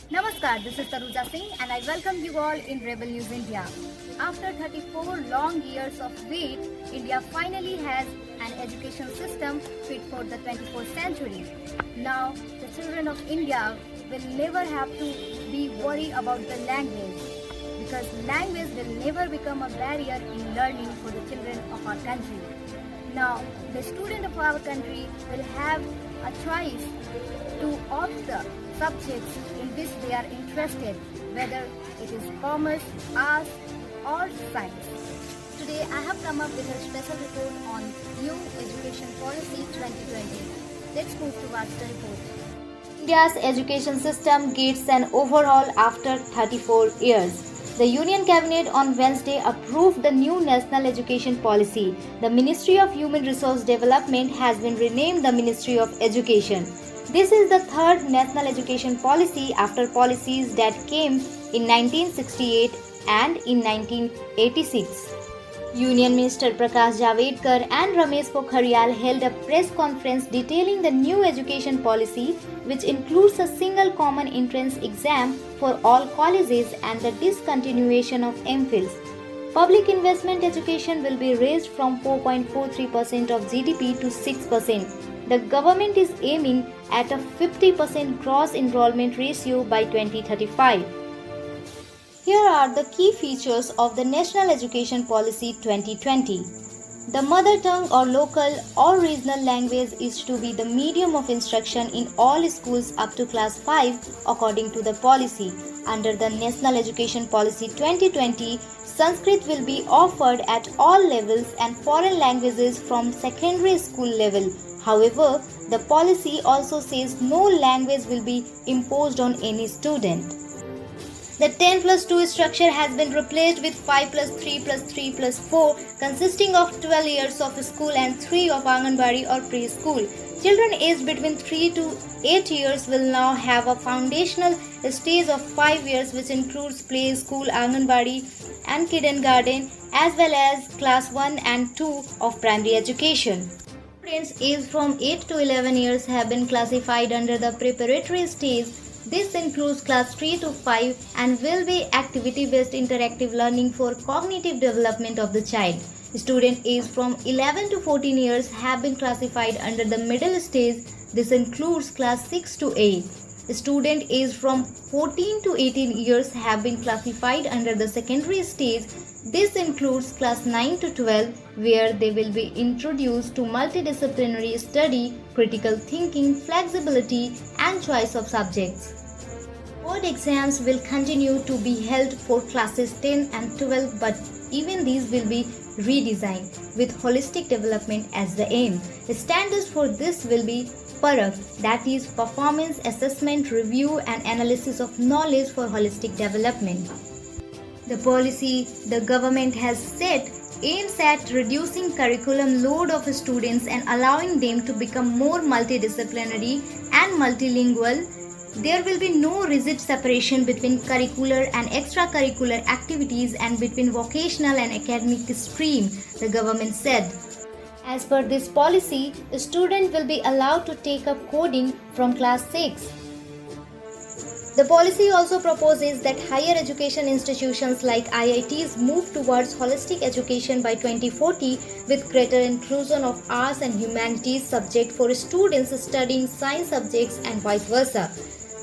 Namaskar, this is Taruja Singh and I welcome you all in Rebel News India. After 34 long years of wait, India finally has an education system fit for the 21st century. Now, the children of India will never have to be worried about the language because language will never become a barrier in learning for the children of our country. Now, the student of our country will have a choice to opt the subjects in which they are interested, whether it is commerce, arts or science. Today I have come up with a special report on New Education Policy 2020. Let's move towards the report. India's education system gets an overhaul after 34 years. The Union Cabinet on Wednesday approved the new National Education Policy. The Ministry of Human Resource Development has been renamed the Ministry of Education. This is the third National Education Policy after policies that came in 1968 and in 1986. Union Minister Prakash Javadekar and Ramesh Pokhriyal held a press conference detailing the new education policy, which includes a single common entrance exam for all colleges and the discontinuation of MPhils. Public investment education will be raised from 4.43% of GDP to 6%. The government is aiming at a 50% gross enrollment ratio by 2035. Here are the key features of the National Education Policy 2020. The mother tongue or local or regional language is to be the medium of instruction in all schools up to class 5 according to the policy. Under the National Education Policy 2020, Sanskrit will be offered at all levels and foreign languages from secondary school level. However, the policy also says no language will be imposed on any student. The 10+2 structure has been replaced with 5+3+3+4, consisting of 12 years of school and 3 of Anganwadi or preschool. Children aged between 3 to 8 years will now have a foundational stage of 5 years, which includes play school, Anganwadi and kindergarten, as well as class 1 and 2 of primary education. Students aged from 8 to 11 years have been classified under the preparatory stage. This includes class 3 to 5 and will be activity-based interactive learning for cognitive development of the child. Students aged from 11 to 14 years have been classified under the middle stage. This includes class 6 to 8. Students aged from 14 to 18 years have been classified under the secondary stage. This includes class 9 to 12, where they will be introduced to multidisciplinary study, critical thinking, flexibility, and choice of subjects. Board exams will continue to be held for classes 10 and 12, but even these will be redesigned with holistic development as the aim. The standards for this will be PARAG, that is Performance Assessment, Review and Analysis of Knowledge for Holistic Development. The policy the government has set aims at reducing curriculum load of students and allowing them to become more multidisciplinary and multilingual. There will be no rigid separation between curricular and extracurricular activities and between vocational and academic stream, the government said. As per this policy, a student will be allowed to take up coding from class 6. The policy also proposes that higher education institutions like IITs move towards holistic education by 2040 with greater inclusion of arts and humanities subject for students studying science subjects and vice versa.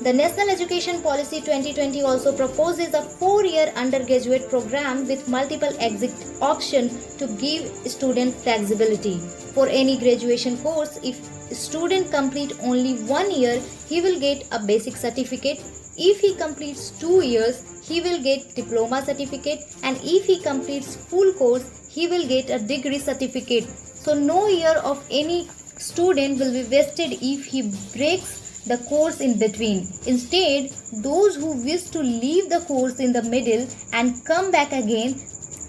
The National Education Policy 2020 also proposes a 4-year undergraduate program with multiple exit options to give student flexibility. For any graduation course, if student complete only 1 year, he will get a basic certificate. If he completes 2 years, he will get diploma certificate, and if he completes full course, he will get a degree certificate. So no year of any student will be wasted if he breaks the course in between. Instead, those who wish to leave the course in the middle and come back again,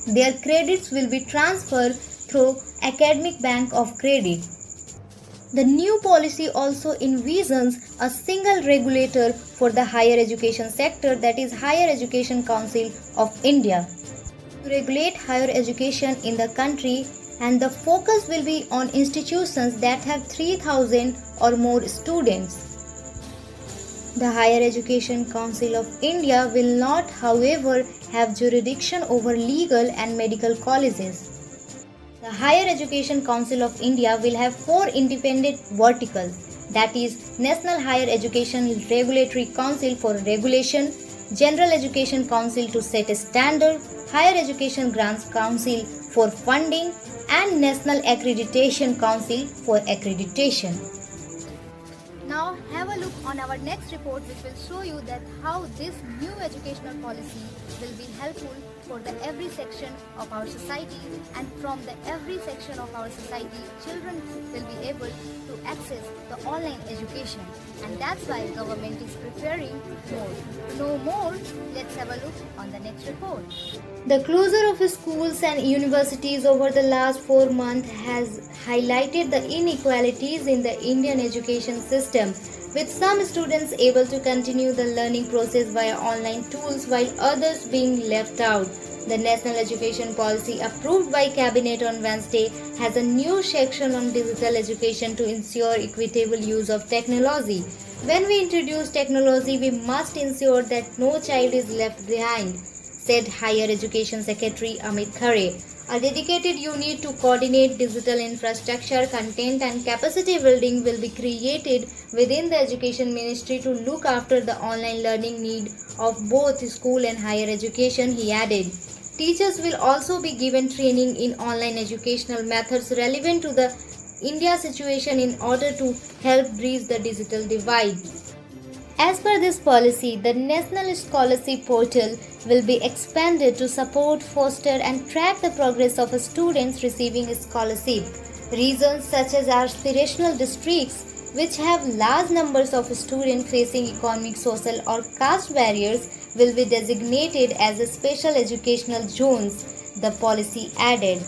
their credits will be transferred through Academic Bank of Credit. The new policy also envisions a single regulator for the higher education sector, that is Higher Education Council of India, to regulate higher education in the country, and the focus will be on institutions that have 3,000 or more students. The Higher Education Council of India will not, however, have jurisdiction over legal and medical colleges. The Higher Education Council of India will have 4 independent verticals, that is, National Higher Education Regulatory Council for regulation, General Education Council to set a standard, Higher Education Grants Council for funding, and National Accreditation Council for accreditation. Now have a look on our next report, which will show you that how this new educational policy will be helpful for the every section of our society, and from the every section of our society children will be able to access the online education, and that's why government is preparing more. To know more, let's have a look on the next report. The closure of schools and universities over the last 4 months has highlighted the inequalities in the Indian education system, with some students able to continue the learning process via online tools while others being left out. The National Education Policy approved by Cabinet on Wednesday has a new section on digital education to ensure equitable use of technology. When we introduce technology, we must ensure that no child is left behind, said Higher Education Secretary Amit Khare. A dedicated unit to coordinate digital infrastructure, content and capacity building will be created within the Education Ministry to look after the online learning need of both school and higher education, he added. Teachers will also be given training in online educational methods relevant to the India situation in order to help bridge the digital divide. As per this policy, the National Scholarship Portal will be expanded to support, foster and track the progress of students receiving a scholarship. Regions such as aspirational districts, which have large numbers of students facing economic, social or caste barriers, will be designated as special educational zones, the policy added.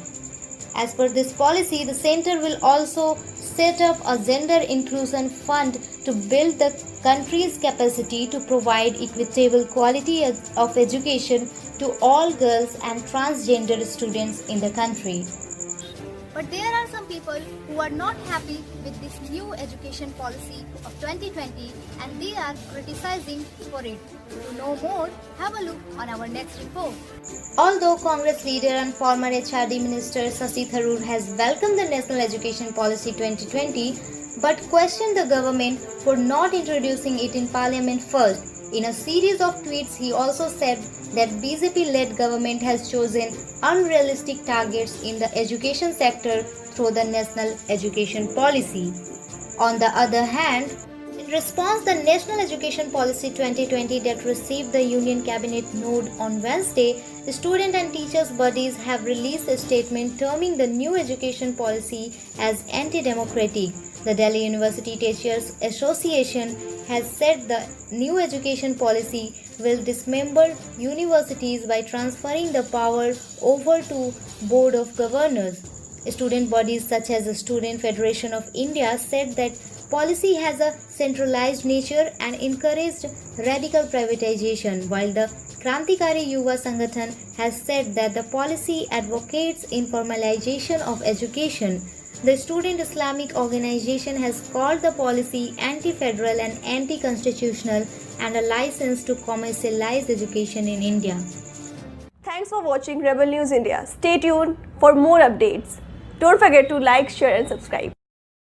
As per this policy, the center will also set up a gender inclusion fund to build the country's capacity to provide equitable quality of education to all girls and transgender students in the country. But there are some people who are not happy with this new education policy of 2020, and they are criticizing for it. To know more, have a look on our next report. Although Congress leader and former HRD Minister Shashi Tharoor has welcomed the National Education Policy 2020, but questioned the government for not introducing it in Parliament first. In a series of tweets, he also said that BJP-led government has chosen unrealistic targets in the education sector through the National Education Policy. On the other hand, in response, the National Education Policy 2020 that received the Union Cabinet nod on Wednesday, the student and teachers' bodies have released a statement terming the new education policy as anti-democratic. The Delhi University Teachers Association has said the new education policy will dismember universities by transferring the power over to Board of Governors. Student bodies such as the Student Federation of India said that policy has a centralized nature and encouraged radical privatization, while the Krantikari Yuva Sangathan has said that the policy advocates informalization of education. The Student Islamic Organization has called the policy anti-federal and anti-constitutional and a license to commercialize education in India. Thanks for watching Rebel News India. Stay tuned for more updates. Don't forget to like, share and subscribe.